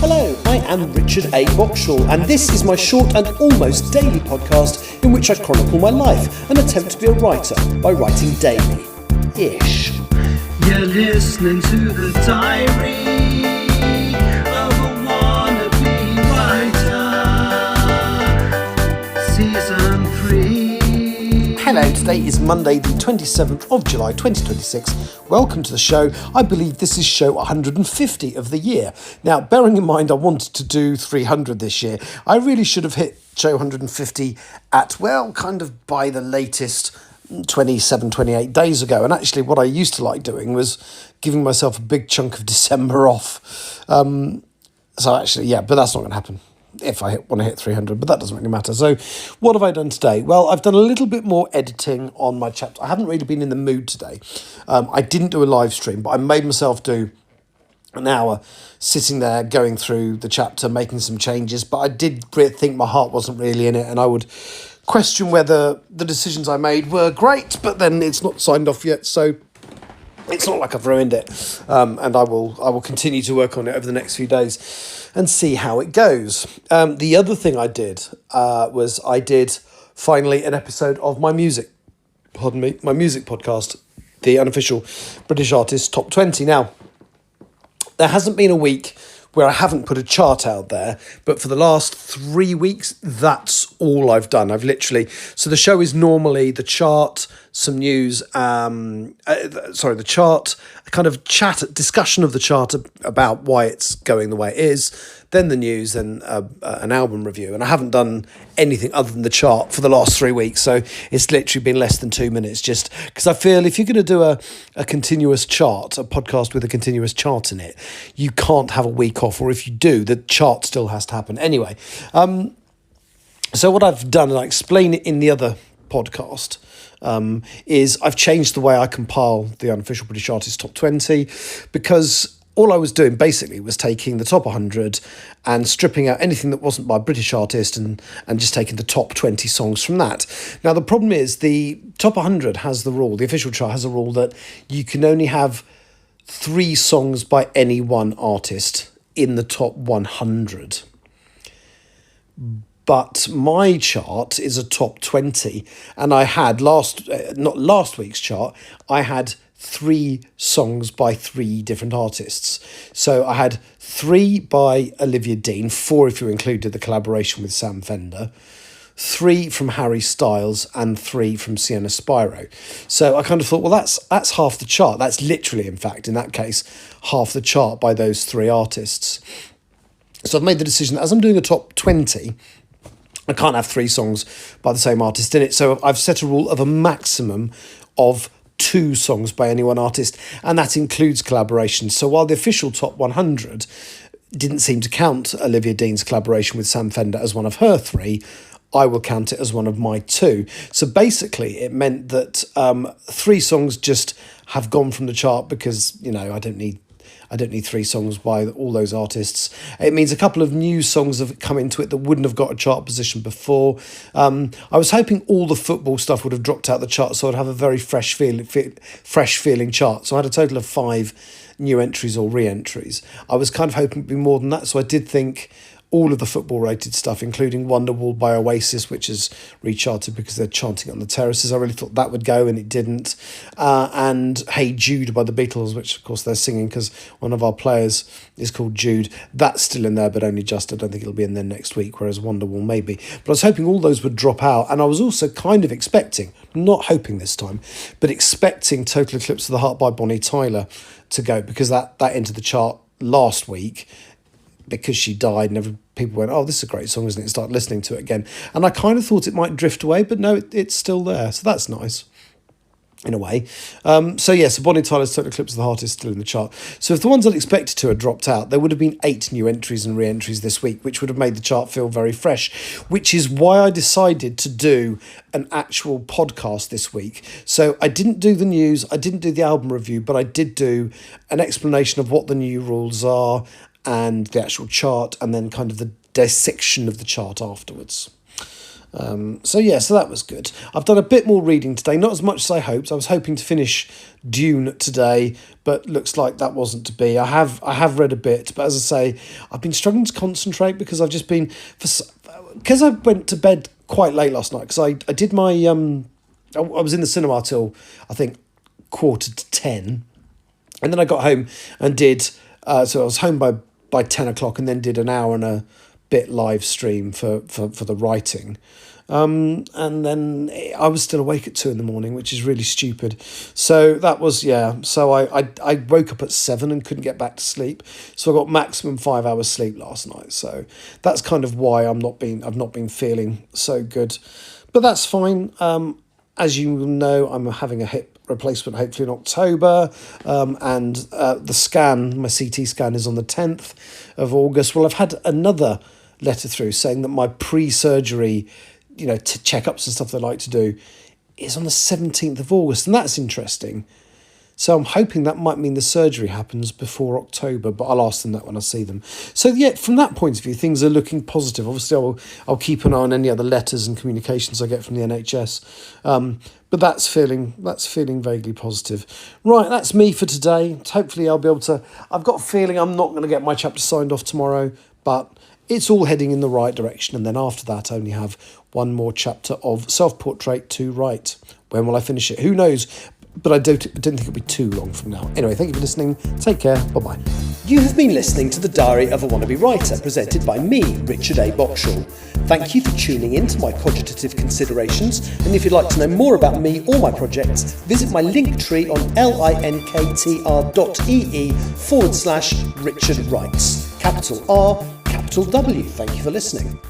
Hello, I am Richard A. Boxall, and this is my short and almost daily podcast in which I chronicle my life and attempt to be a writer by writing daily-ish. You're listening to the diary of a wannabe writer, Season 3. Hello, today is Monday the 27th of July 2026. Welcome to the show. I believe this is show 150 of the year. Now, bearing in mind I wanted to do 300 this year, I really should have hit show 150 at, well, kind of by the latest 27, 28 days ago. And actually what I used to like doing was giving myself a big chunk of December off. So actually, yeah, but that's not going to happen if I want to hit 300, but that doesn't really matter. So what have I done today? Well, I've done a little bit more editing on my chapter. I haven't really been in the mood today. I didn't do a live stream, but I made myself do an hour sitting there going through the chapter, making some changes, but I did think my heart wasn't really in it, and I would question whether the decisions I made were great, but then it's not signed off yet, so it's not like I've ruined it, and I will continue to work on it over the next few days and see how it goes. The other thing I did was I did finally an episode of my music podcast, the unofficial British Artist Top 20. Now, there hasn't been a week where I haven't put a chart out there, but for the last 3 weeks, that's all I've done. So the show is normally the chart, some news, the chart, a kind of discussion of the chart about why it's going the way it is, then the news, then an album review. And I haven't done anything other than the chart for the last 3 weeks, so it's literally been less than 2 minutes, just because I feel if you're going to do a continuous chart, a podcast with a continuous chart in it, you can't have a week off, or if you do, the chart still has to happen. Anyway, so what I've done, and I explain it in the other podcast, is I've changed the way I compile the unofficial British Artist Top 20, because all I was doing basically was taking the top 100 and stripping out anything that wasn't by a British artist and just taking the top 20 songs from that. Now, the problem is the top 100 has the rule, the official chart has a rule that you can only have 3 songs by any one artist in the top 100. But my chart is a top 20, and I had not last week's chart, I had 3 songs by 3 different artists. So I had 3 by Olivia Dean, 4 if you included the collaboration with Sam Fender, 3 from Harry Styles, and 3 from Sienna Spiro. So I kind of thought, well, that's half the chart. That's literally, in fact, in that case, half the chart by those 3 artists. So I've made the decision that as I'm doing a top 20, I can't have 3 songs by the same artist in it. So I've set a rule of a maximum of 2 songs by any one artist, and that includes collaborations. So while the official top 100 didn't seem to count Olivia Dean's collaboration with Sam Fender as one of her 3, I will count it as one of my 2. So basically it meant that 3 songs just have gone from the chart because, I don't need 3 songs by all those artists. It means a couple of new songs have come into it that wouldn't have got a chart position before. I was hoping all the football stuff would have dropped out the chart, so I'd have a very fresh feeling chart. So I had a total of 5 new entries or re-entries. I was kind of hoping to be more than that, so I did think all of the football-related stuff, including Wonderwall by Oasis, which is recharted because they're chanting on the terraces. I really thought that would go, and it didn't. And Hey Jude by the Beatles, which, of course, they're singing because one of our players is called Jude. That's still in there, but only just. I don't think it'll be in there next week, whereas Wonderwall maybe. But I was hoping all those would drop out, and I was also kind of expecting, not hoping this time, but expecting Total Eclipse of the Heart by Bonnie Tyler to go, because that entered the chart last week, because she died, and people went, oh, this is a great song, isn't it? Start listening to it again. And I kind of thought it might drift away, but no, it's still there. So that's nice, in a way. So Bonnie Tyler's Total Eclipse of the Heart is still in the chart. So if the ones I'd expected to had dropped out, there would have been 8 new entries and re-entries this week, which would have made the chart feel very fresh, which is why I decided to do an actual podcast this week. So I didn't do the news, I didn't do the album review, but I did do an explanation of what the new rules are and the actual chart, and then kind of the dissection of the chart afterwards. So that was good. I've done a bit more reading today, not as much as I hoped. I was hoping to finish Dune today, but looks like that wasn't to be. I have read a bit, but as I say, I've been struggling to concentrate because I've just been because I went to bed quite late last night because I did my I was in the cinema till I think 9:45, and then I got home and did so I was home by 10 o'clock and then did an hour and a bit live stream for the writing. And then I was still awake at 2 a.m, which is really stupid. So that was, so I woke up at 7 and couldn't get back to sleep. So I got maximum 5 hours sleep last night. So that's kind of why I've not been feeling so good. But that's fine. As you know, I'm having a hip replacement hopefully in October, and the scan, my CT scan, is on the 10th of August. Well, I've had another letter through saying that my pre-surgery, checkups and stuff they like to do, is on the 17th of August, and that's interesting. So I'm hoping that might mean the surgery happens before October, but I'll ask them that when I see them. So from that point of view, things are looking positive. Obviously, I'll keep an eye on any other letters and communications I get from the NHS, but that's feeling vaguely positive. Right, that's me for today. Hopefully, I'll be able to. I've got a feeling I'm not going to get my chapter signed off tomorrow, but it's all heading in the right direction. And then after that, I only have one more chapter of Self-Portrait to write. When will I finish it? Who knows? But I don't think it'll be too long from now. Anyway, thank you for listening. Take care. Bye-bye. You have been listening to The Diary of a Wannabe Writer, presented by me, Richard A. Boxall. Thank you for tuning in to my cogitative considerations, and if you'd like to know more about me or my projects, visit my link tree on linktr.ee/Richard Writes. Capital R, capital W. Thank you for listening.